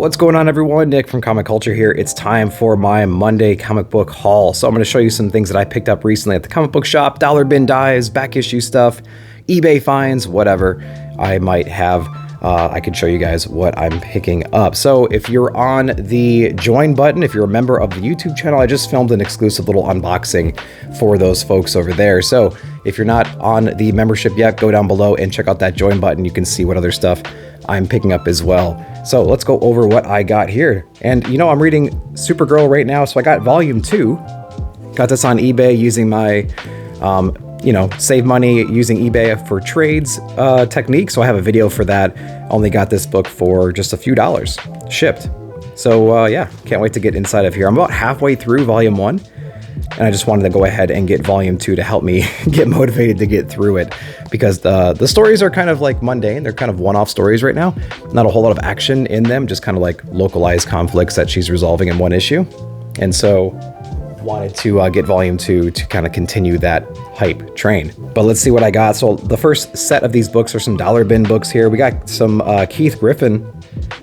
What's going on, everyone? Nick from Comic Culture here. It's time for my Monday comic book haul. So I'm going to show you some things that I picked up recently at the comic book shop, dollar bin dives, back issue stuff, eBay finds, whatever I might have. I can show you guys what I'm picking up. So if you're on the join button, if you're a member of the YouTube channel, I just filmed an exclusive little unboxing for those folks over there. So if you're not on the membership yet, go down below and check out that join button. You can see what other stuff I'm picking up as well. So let's go over what I got here. And you know, I'm reading Supergirl right now, so I got volume 2. Got this on eBay using my save money using eBay for trades technique. So I have a video for that. Only got this book for just a few dollars shipped. So yeah, can't wait to get inside of here. I'm about halfway through volume 1. And I just wanted to go ahead and get volume 2 to help me get motivated to get through it, because the stories are kind of like mundane. They're kind of one-off stories right now. Not a whole lot of action in them, just kind of like localized conflicts that she's resolving in one issue. And so wanted to get volume 2 to kind of continue that hype train. But let's see what I got. So the first set of these books are some dollar bin books here. We got some Keith Griffin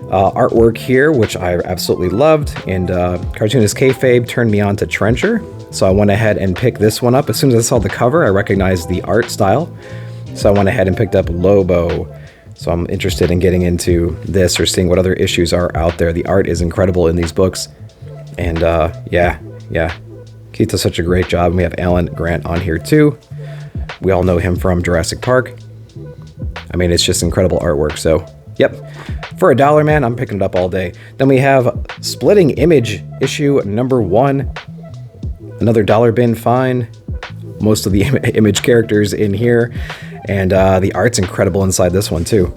artwork here, which I absolutely loved. And cartoonist Kayfabe turned me on to Trencher. So I went ahead and picked this one up. As soon as I saw the cover, I recognized the art style. So I went ahead and picked up Lobo. So I'm interested in getting into this or seeing what other issues are out there. The art is incredible in these books. And yeah. Keith does such a great job. And we have Alan Grant on here too. We all know him from Jurassic Park. I mean, it's just incredible artwork. So, yep. For $1, man, I'm picking it up all day. Then we have Splitting Image issue number 1. Another dollar bin find. Most of the image characters in here. And the art's incredible inside this one too.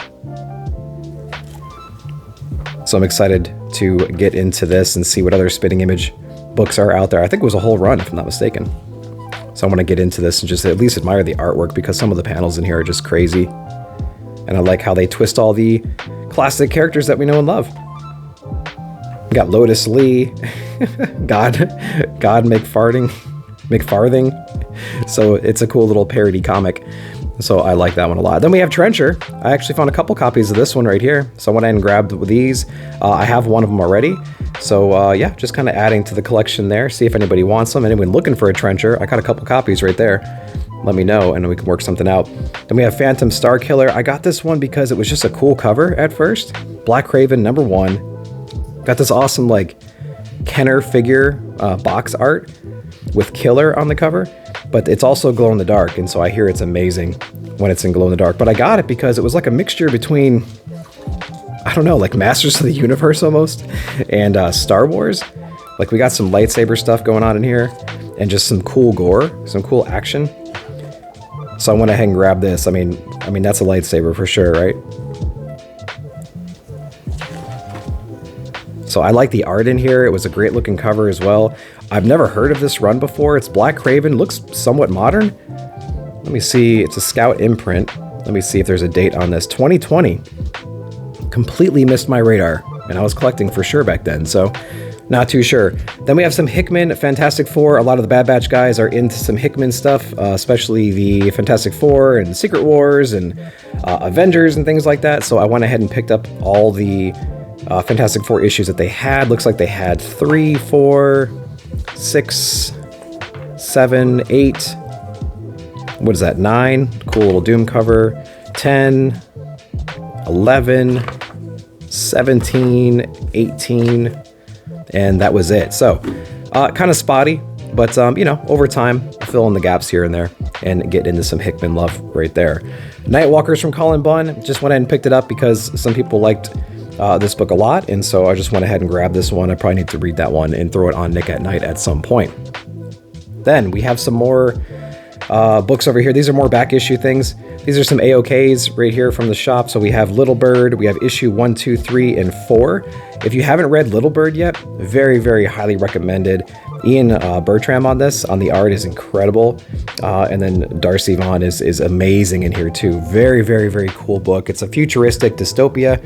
So I'm excited to get into this and see what other Splitting Image books are out there. I think it was a whole run, if I'm not mistaken. So I want to get into this and just at least admire the artwork, because some of the panels in here are just crazy. And I like how they twist all the classic characters that we know and love. We got Lotus Lee, God McFarthing. So it's a cool little parody comic. So I like that one a lot. Then we have Trencher. I actually found a couple copies of this one right here. So I went and grabbed these. I have one of them already. So yeah, just kind of adding to the collection there. See if anybody wants them. Anyone looking for a Trencher, I got a couple copies right there. Let me know and we can work something out. Then we have Phantom Star Killer. I got this one because it was just a cool cover at first. Black Raven number 1. Got this awesome like Kenner figure box art with Killer on the cover. But it's also glow in the dark, and so I hear it's amazing when it's in glow in the dark. But I got it because it was like a mixture between, I don't know, like Masters of the Universe almost, and Star Wars. Like we got some lightsaber stuff going on in here, and just some cool gore, some cool action. So I went ahead and grabbed this. I mean that's a lightsaber for sure, right? So I like the art in here. It was a great looking cover as well. I've never heard of this run before. It's Black Raven, looks somewhat modern. Let me see, it's a Scout imprint. Let me see if there's a date on this. 2020. Completely missed my radar, and I was collecting for sure back then, so not too sure. Then we have some Hickman, Fantastic Four. A lot of the Bad Batch guys are into some Hickman stuff, especially the Fantastic Four and Secret Wars and Avengers and things like that. So I went ahead and picked up all the Fantastic Four issues that they had. Looks like they had 3, 4, 6, 7, 8. What is that? 9. Cool little Doom cover. 10, 11, 17, 18, and that was it. So kind of spotty, but over time I'll fill in the gaps here and there and get into some Hickman love right there. Nightwalkers from Colin Bunn. Just went ahead and picked it up because some people liked this book a lot, and so I just went ahead and grabbed this one. I probably need to read that one and throw it on Nick at Night at some point. Then we have some more books over here. These are more back issue things. These are some AOKs right here from the shop. So we have Little Bird. We have issue 1, 2, 3, and 4. If you haven't read Little Bird yet, very, very highly recommended. Ian Bertram on this, on the art, is incredible. And then Darcy Vaughn is amazing in here too. Very, very, very cool book. It's a futuristic dystopia,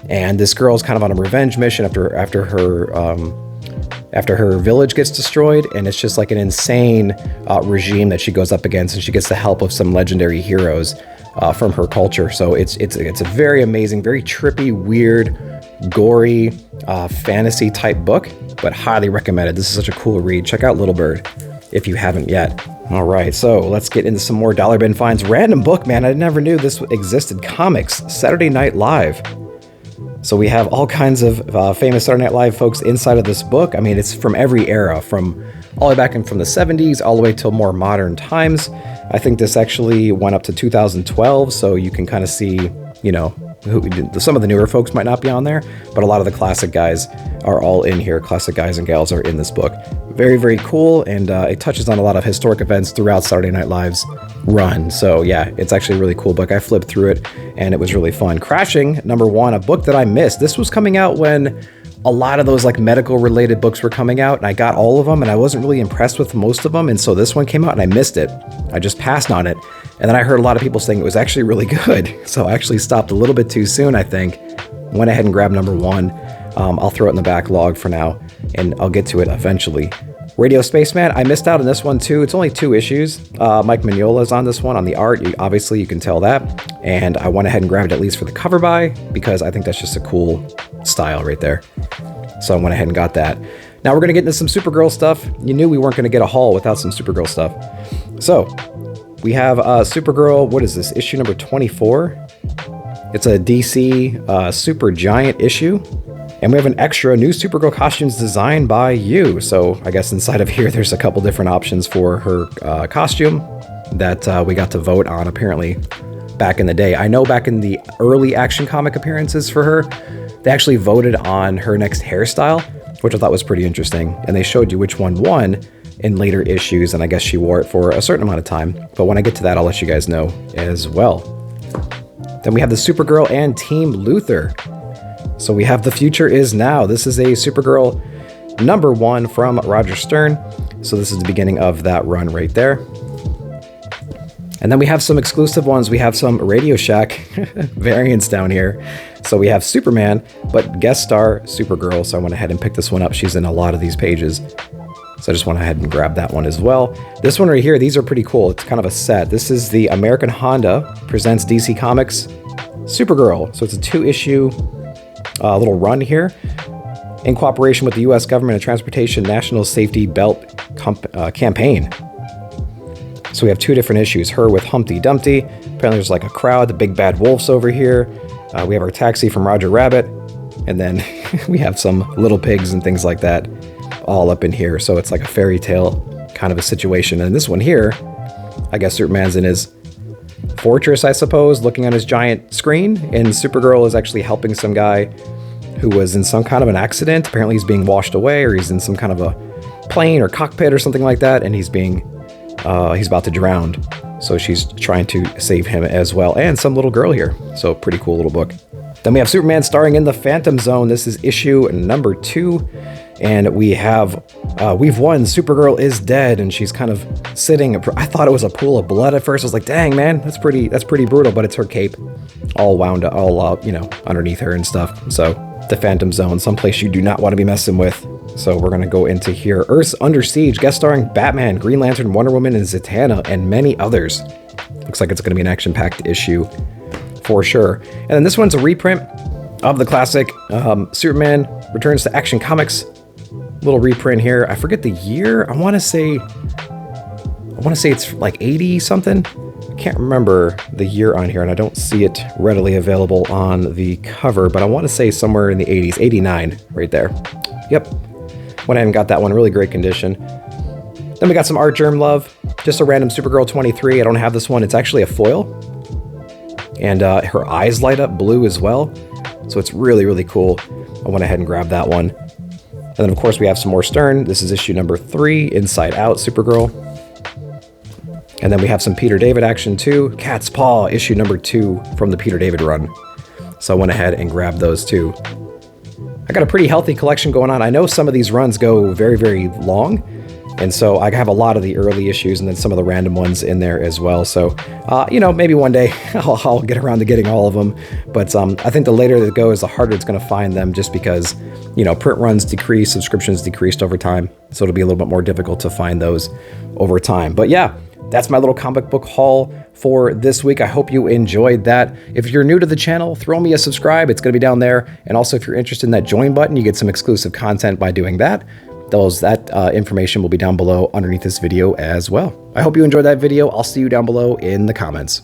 and this girl's kind of on a revenge mission after her village gets destroyed, and it's just like an insane regime that she goes up against, and she gets the help of some legendary heroes from her culture. So it's a very amazing, very trippy, weird gory fantasy type book, but highly recommended. This is such a cool read. Check out Little Bird if you haven't yet. All right, so let's get into some more dollar bin finds. Random book, man. I never knew this existed. Comics, Saturday Night Live. So we have all kinds of famous Saturday Night Live folks inside of this book. I mean, it's from every era, from all the way back in from the 70s, all the way till more modern times. I think this actually went up to 2012, so you can kind of see, you know, some of the newer folks might not be on there, but a lot of the classic guys are all in here. Classic guys and gals are in this book. Very, very cool, and it touches on a lot of historic events throughout Saturday Night Live's run. So yeah, it's actually a really cool book. I flipped through it, and it was really fun. Crashing, number 1, a book that I missed. This was coming out when a lot of those like medical related books were coming out, and I got all of them, and I wasn't really impressed with most of them, and so this one came out and I missed it. I just passed on it, and then I heard a lot of people saying it was actually really good, so I actually stopped a little bit too soon, I think. Went ahead and grabbed number 1. I'll throw it in the backlog for now, and I'll get to it eventually. Radio Spaceman, I missed out on this one too. It's only 2 issues. Mike Mignola's on this one, on the art. Obviously, you can tell that. And I went ahead and grabbed it at least for the cover by, because I think that's just a cool style right there. So I went ahead and got that. Now we're going to get into some Supergirl stuff. You knew we weren't going to get a haul without some Supergirl stuff. So we have Supergirl, what is this, issue number 24? It's a DC Super Giant issue. And we have an extra new Supergirl costumes designed by you. So I guess inside of here, there's a couple different options for her costume that we got to vote on apparently back in the day. I know back in the early Action Comic appearances for her, they actually voted on her next hairstyle, which I thought was pretty interesting. And they showed you which one won in later issues. And I guess she wore it for a certain amount of time. But when I get to that, I'll let you guys know as well. Then we have the Supergirl and Team Luthor. So we have The Future Is Now. This is a Supergirl number 1 from Roger Stern. So this is the beginning of that run right there. And then we have some exclusive ones. We have some Radio Shack variants down here. So we have Superman, but guest star Supergirl. So I went ahead and picked this one up. She's in a lot of these pages. So I just went ahead and grabbed that one as well. This one right here, these are pretty cool. It's kind of a set. This is the American Honda presents DC Comics Supergirl. So it's a 2-issue little run here in cooperation with the U.S. Government and Transportation National Safety Belt Campaign. So we have 2 different issues. Her with Humpty Dumpty. Apparently there's like a crowd. The big bad wolf's over here. We have our taxi from Roger Rabbit. And then we have some little pigs and things like that all up in here. So it's like a fairy tale kind of a situation. And this one here, I guess Superman's in his fortress, I suppose, looking on his giant screen, and Supergirl is actually helping some guy who was in some kind of an accident. Apparently he's being washed away, or he's in some kind of a plane or cockpit or something like that, and he's about to drown. So she's trying to save him as well, and some little girl here. So pretty cool little book. Then we have Superman starring in the Phantom Zone. This is issue number 2. And we have, we've won, Supergirl is dead, and she's kind of sitting. I thought it was a pool of blood at first. I was like, dang, man, that's pretty brutal, but it's her cape all wound up, all, you know, underneath her and stuff. So the Phantom Zone, someplace you do not want to be messing with. So we're going to go into here. Earth's Under Siege, guest starring Batman, Green Lantern, Wonder Woman, and Zatanna, and many others. Looks like it's going to be an action-packed issue for sure. And then this one's a reprint of the classic Superman Returns to Action Comics. Little reprint here. I forget the year. I want to say it's like 80 something. I can't remember the year on here, and I don't see it readily available on the cover, but I want to say somewhere in the 80s, 89 right there. Yep. Went ahead and got that one. Really great condition. Then we got some Art Germ love. Just a random Supergirl 23. I don't have this one. It's actually a foil. And her eyes light up blue as well. So it's really, really cool. I went ahead and grabbed that one. And then, of course, we have some more Stern. This is issue number 3, Inside Out, Supergirl. And then we have some Peter David action too. Cat's Paw, issue number 2 from the Peter David run. So I went ahead and grabbed those too. I got a pretty healthy collection going on. I know some of these runs go very, very long. And so I have a lot of the early issues and then some of the random ones in there as well. So, you know, maybe one day I'll get around to getting all of them. But I think the later it goes, the harder it's going to find them, just because, you know, print runs decrease, subscriptions decreased over time. So it'll be a little bit more difficult to find those over time. But yeah, that's my little comic book haul for this week. I hope you enjoyed that. If you're new to the channel, throw me a subscribe. It's going to be down there. And also, if you're interested in that join button, you get some exclusive content by doing that. That information will be down below underneath this video as well. I hope you enjoyed that video. I'll see you down below in the comments.